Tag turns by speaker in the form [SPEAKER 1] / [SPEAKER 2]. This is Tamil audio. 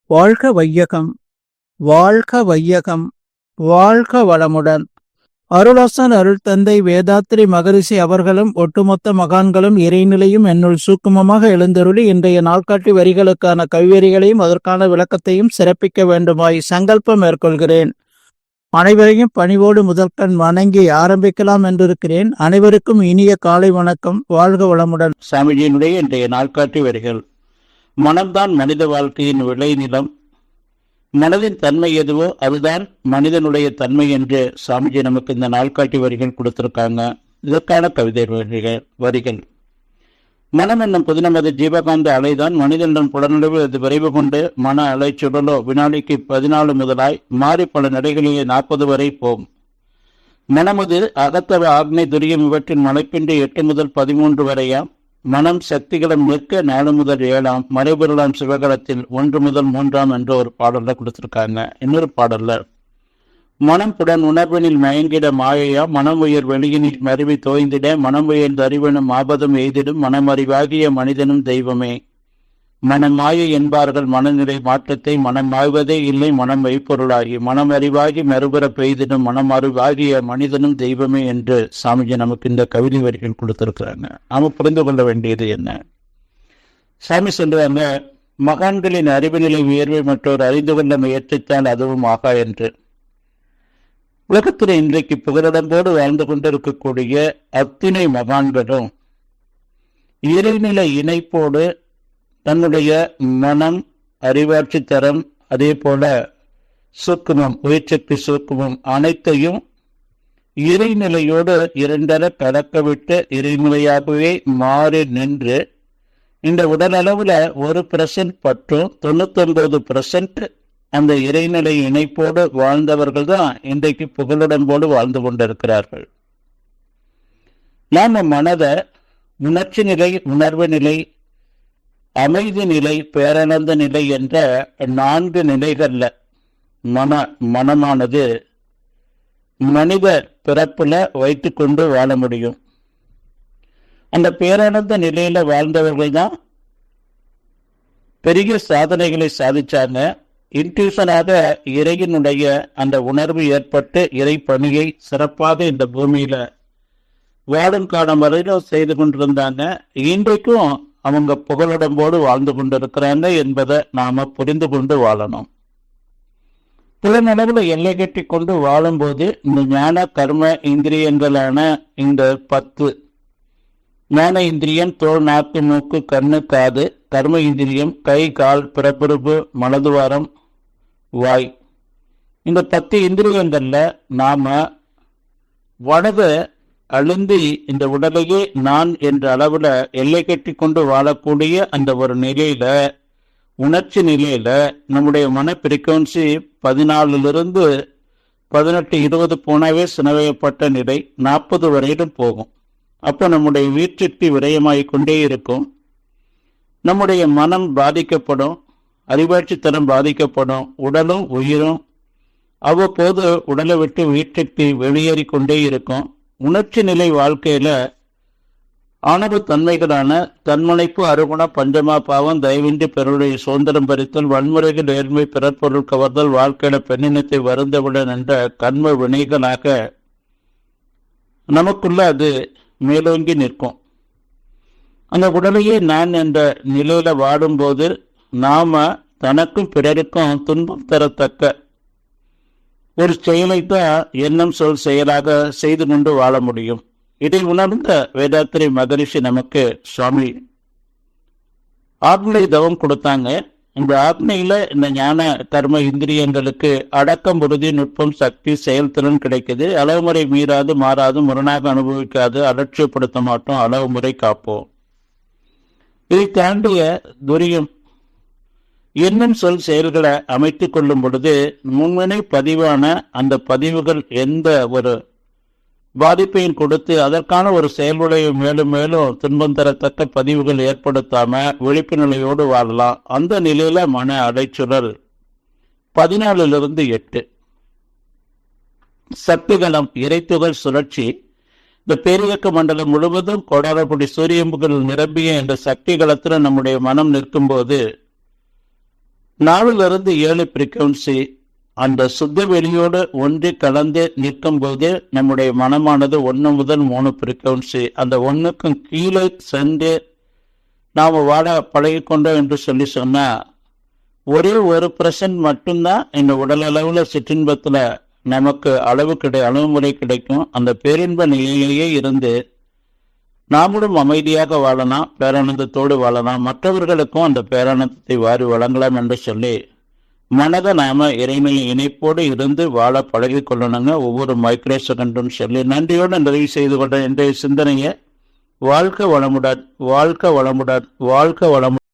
[SPEAKER 1] வாழ்க வையகம், வாழ்க வையகம், வாழ்க வளமுடன். அருளாசன் அருள் தந்தை வேதாத்ரி மகரிஷி அவர்களும் ஒட்டுமொத்த மகான்களும் இறைநிலையும் என்னுள் சூக்குமமாக எழுந்தருளி இன்றைய நாள்காட்டி வரிகளுக்கான கவிவரிகளையும் அதற்கான விளக்கத்தையும் சிறப்பிக்க வேண்டுமாய் சங்கல்பம் மேற்கொள்கிறேன். அனைவரையும் பணிவோடு முதற்கண் வணங்கி ஆரம்பிக்கலாம் என்றிருக்கிறேன். அனைவருக்கும் இனிய காலை வணக்கம். வாழ்க வளமுடன்.
[SPEAKER 2] சாமிஜியினுடைய இன்றைய நாள்காட்டி வரிகள். மனம்தான் மனித வாழ்க்கையின் விளைநிலம். மனதின் தன்மை எதுவோ அதுதான் மனிதனுடைய தன்மை என்று சாமிஜி நமக்கு இந்த நாள்காட்டி வரிகள் கொடுத்திருக்காங்க. இதற்கான கவிதை வரிகள். மனம் என்னும் புதினமது ஜீவகாந்த அலைதான் மனிதனிடம் புலனளவு அது விரைவு கொண்டு மன அலை சுழலோ வினாடிக்கு 14 முதலாய் மாறி பல நடைகளிலே 40 வரை போம். மனமது அகத்தவ ஆக்னை துரியம் இவற்றின் மலைப்பின்றி 8 முதல் 13 வரையாம். மனம் சக்திகளும் நிற்க 4 முதல் 7ஆம். மறைபொருளாம் சிவகலத்தில் 1 முதல் 3ஆம் என்று ஒரு பாடல்ல கொடுத்திருக்காங்க. இன்னொரு பாடல்ல மனம் புடன் உணர்வினில் மயங்கிட மாயையா, மனம் உயர் வெளியினில் மருவி தோய்ந்திட, மனம் உயர்ந்து அறிவனும் ஆபதம் எய்திடும், மனமறிவாகிய மனிதனும் தெய்வமே. மனம் மாயை என்பார்கள் மனநிலை மாற்றத்தை, மனம் ஆய்வதே இல்லை மனம் மெய்ப்பொருளாகி, மனம் அறிவாகி மறுபுற பெய்திடும், மனம் அறிவாகிய மனிதனும் தெய்வமே என்று சாமிஜி நமக்கு இந்த கவிதை வரிகள் கொடுத்திருக்கிறாங்க. நாம புரிந்து கொள்ள வேண்டியது என்ன? சாமி சொல்றாங்க, மகான்களின் அறிவு நிலை உயர்வை மற்றொரு அறிந்து கொள்ள முயற்சித்தால் அதுவும் ஆகா என்று. உலகத்தில் இன்றைக்கு புகலிடம்போடு வாழ்ந்து கொண்டிருக்கக்கூடிய அத்தனை மகான்களும் இறைநிலை இணைப்போடு தன்னுடைய மனம், அறிவாட்சி தரம், அதே போல சூக்குமம், உயிர்சக்தி சூக்குமம் அனைத்தையும் இறைநிலையோடு இரண்டர கலக்கவிட்டு இறைநிலையாகவே மாறி நின்று இந்த உடல் அளவுல 1% பற்றும் 99% அந்த இறைநிலை இணைப்போடு வாழ்ந்தவர்கள் தான் இன்றைக்கு புகலிடம்போடு வாழ்ந்து கொண்டிருக்கிறார்கள். நாம மனதை உணர்ச்சி நிலை, உணர்வு நிலை, அமைதி நிலை, பேரானந்த நிலை என்ற 4 நிலைகள்ல மனமானது மனித பிறப்புல வைத்துக்கொண்டு வாழ முடியும். அந்த பேரானந்த நிலையில வாழ்ந்தவர்கள் தான் பெரிய சாதனைகளை சாதிச்சாங்க. இன்ட்யூஷனாக இறையினுடைய அந்த உணர்வு ஏற்பட்டு இறை பணியை சிறப்பாக இந்த பூமியில வாழும் காலம் வரையிலும் செய்து கொண்டிருந்தாங்க. இன்றைக்கும் அவங்க புகலிடம்போடு வாழ்ந்து கொண்டிருக்கிறாங்க என்பதை நாம புரிந்து கொண்டு வாழணும். புலனளவில் எல்லை கட்டி கொண்டு வாழும்போது இந்த ஞான கர்ம இந்திரியங்களான இந்த 10 ஞான இந்திரியம் தோல், நாக்கு, மூக்கு, கண்ணு, காது, கர்ம இந்திரியம் கை, கால், பிறப்புறுப்பு, மனதுவாரம், வாய், இந்த 10 இந்திரியங்கள்ல நாம வடத அழுந்தி இந்த உடலையே நான் என்ற அளவுல எல்லை கட்டி கொண்டு வாழக்கூடிய அந்த ஒரு நிலையில, உணர்ச்சி நிலையில நம்முடைய மன பிரிக்குவன்சி 14 18 20 போனாவே சினவையப்பட்ட நிலை 40 வரையிலும் போகும். அப்போ நம்முடைய வீட்டிற்கு விரயமாகிக் கொண்டே இருக்கும். நம்முடைய மனம் பாதிக்கப்படும், அறிவாட்சி தரம் பாதிக்கப்படும், உடலும் உயிரும் அவ்வப்போது உடலை விட்டு வீட்டிற்கு வெளியேறி கொண்டே இருக்கும். உணர்ச்சி நிலை வாழ்க்கையில ஆணவ தன்மைகளான தன்முனைப்பு, அருகுண, பஞ்சமா பாவம், தயவின்றி பிறருடைய சுதந்திரம் பறித்தல், வன்முறைகள், நேர்மை, பிறற்பொருள் கவர்தல், வாழ்க்கையில பெண்ணினத்தை வருந்தவுடன் என்ற கண்ம வினைகளாக நமக்குள்ள அது மேலோங்கி நிற்கும். அந்த உடலையே நான் என்ற நிலையில வாடும்போது நாம தனக்கும் பிறருக்கும் துன்பம் தரத்தக்க ஒரு செயலைத்தான் எண்ணம் சொல் செயலாக செய்து கொண்டு வாழ முடியும். இதை உணர்ந்த வேதாத்ரி மகரிஷி நமக்கு சுவாமி ஆக்னை தவம் கொடுத்தாங்க. இந்த ஆக்னையில இந்த ஞான கர்ம இந்திரியங்களுக்கு அடக்கம், உறுதி, நுட்பம், சக்தி, செயல்திறன் கிடைக்குது. அளவுமுறை மீறாது, மாறாது, முரணாக அனுபவிக்காது, அலட்சியப்படுத்த மாட்டோம், அளவுமுறை காப்போம். இதை தாண்டிய துரியம் எண்ணம் சொல் செயல்களை அமைத்துக் கொள்ளும் பொழுது முன்வினை பதிவான அந்த பதிவுகள் எந்த ஒரு பாதிப்பையும் கொடுத்து அதற்கான ஒரு செயல்முறையை மேலும் மேலும் துன்பம் தரத்தக்க பதிவுகள் ஏற்படுத்தாம விழிப்பு நிலையோடு வாழலாம். அந்த நிலையில மன அடைச்சுழல் 14 8 சக்திகளம் இறைத்துகள் சுழற்சி. இந்த பேரியக்க மண்டலம் முழுவதும் கோடாரப்படி சூரியம்புகள் நிரம்பிய இந்த சக்தி களத்துல நம்முடைய மனம் நிற்கும் போது 4 ஃப்ரீக்வன்சி அந்த சுத்த வெளியோடு ஒன்றி கலந்து நிற்கும் போது நம்முடைய மனமானது 1 முதல் 3 ஃப்ரீக்வன்சி அந்த 1க்கும் கீழே சென்று நாம் வாழ பழகிக்கொண்டோம் என்று சொன்னா ஒரே 1% மட்டும்தான் இந்த உடல் அளவில் சிற்றின்பத்தில் நமக்கு அளவு முறை கிடைக்கும். அந்த பேரின்ப நிலையிலேயே இருந்து நாமளும் அமைதியாக வாழலாம், பேரானந்தத்தோடு வாழலாம், மற்றவர்களுக்கும் அந்த பேரானந்தத்தை வாரி வழங்கலாம் என்று சொல்லி மனதை நாம இறைநிலை இணைப்போடு இருந்து வாழ பழகி கொள்ளணுங்க. ஒவ்வொரு மைக்ரோ செகண்டும் சொல்லி நன்றியோடு நிறைவு செய்து கொண்ட இன்றைய சிந்தனையை வாழ்க வளமுடன், வாழ்க வளமுடன், வாழ்க வளமுடன்.